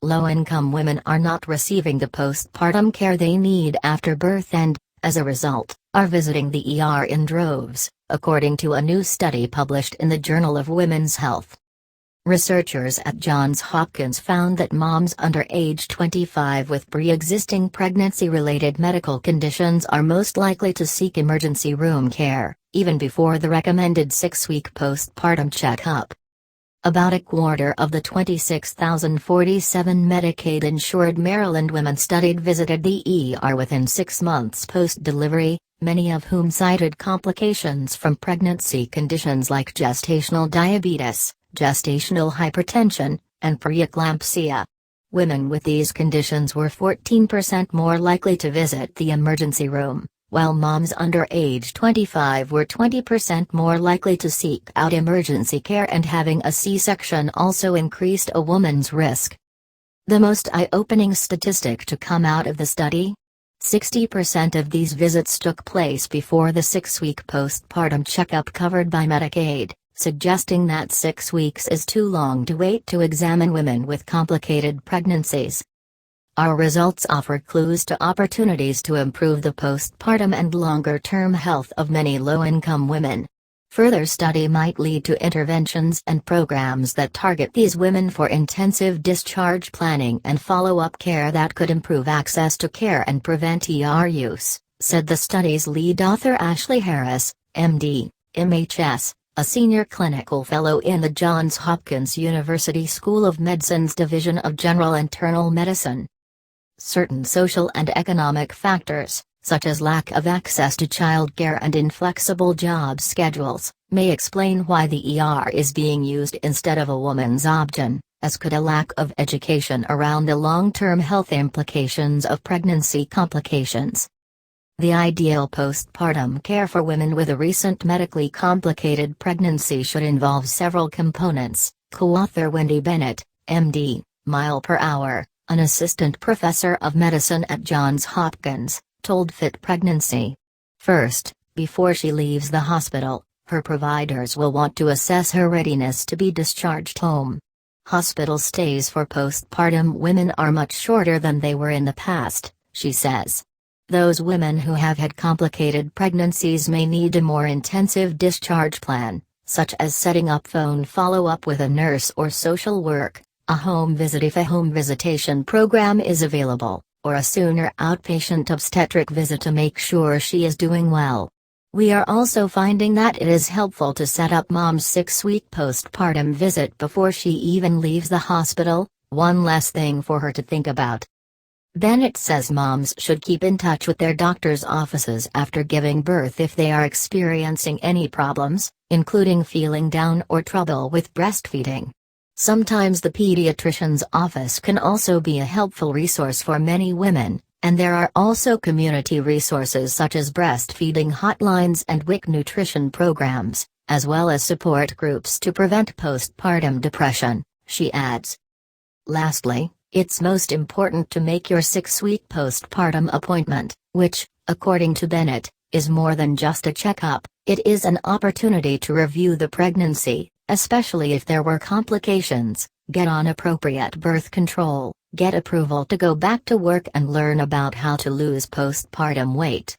low-income women are not receiving the postpartum care they need after birth and, as a result, are visiting the ER in droves, according to a new study published in the Journal of Women's Health. Researchers at Johns Hopkins found that moms under age 25 with pre-existing pregnancy-related medical conditions are most likely to seek emergency room care, even before the recommended 6-week postpartum checkup. About a quarter of the 26,047 Medicaid-insured Maryland women studied visited the ER within 6 months post-delivery, many of whom cited complications from pregnancy conditions like gestational diabetes, gestational hypertension, and preeclampsia. Women with these conditions were 14% more likely to visit the emergency room, while moms under age 25 were 20% more likely to seek out emergency care, and having a C-section also increased a woman's risk. The most eye-opening statistic to come out of the study? 60% of these visits took place before the 6-week postpartum checkup covered by Medicaid, suggesting that 6 weeks is too long to wait to examine women with complicated pregnancies. Our results offer clues to opportunities to improve the postpartum and longer-term health of many low-income women. Further study might lead to interventions and programs that target these women for intensive discharge planning and follow-up care that could improve access to care and prevent ER use, said the study's lead author Ashley Harris, MD, MHS, a senior clinical fellow in the Johns Hopkins University School of Medicine's Division of General Internal Medicine. Certain social and economic factors, such as lack of access to childcare and inflexible job schedules, may explain why the ER is being used instead of a woman's option, as could a lack of education around the long-term health implications of pregnancy complications. The ideal postpartum care for women with a recent medically complicated pregnancy should involve several components, co-author Wendy Bennett, MD, mile per hour, an assistant professor of medicine at Johns Hopkins, told Fit Pregnancy. First, before she leaves the hospital, her providers will want to assess her readiness to be discharged home. Hospital stays for postpartum women are much shorter than they were in the past, she says. Those women who have had complicated pregnancies may need a more intensive discharge plan, such as setting up phone follow-up with a nurse or social work, a home visit if a home visitation program is available, or a sooner outpatient obstetric visit to make sure she is doing well. We are also finding that it is helpful to set up mom's 6-week postpartum visit before she even leaves the hospital, one less thing for her to think about. Bennett says moms should keep in touch with their doctor's offices after giving birth if they are experiencing any problems, including feeling down or trouble with breastfeeding. Sometimes the pediatrician's office can also be a helpful resource for many women, and there are also community resources such as breastfeeding hotlines and WIC nutrition programs, as well as support groups to prevent postpartum depression, she adds. Lastly, it's most important to make your 6-week postpartum appointment, which, according to Bennett, is more than just a checkup. It is an opportunity to review the pregnancy, especially if there were complications, get on appropriate birth control, get approval to go back to work, and learn about how to lose postpartum weight.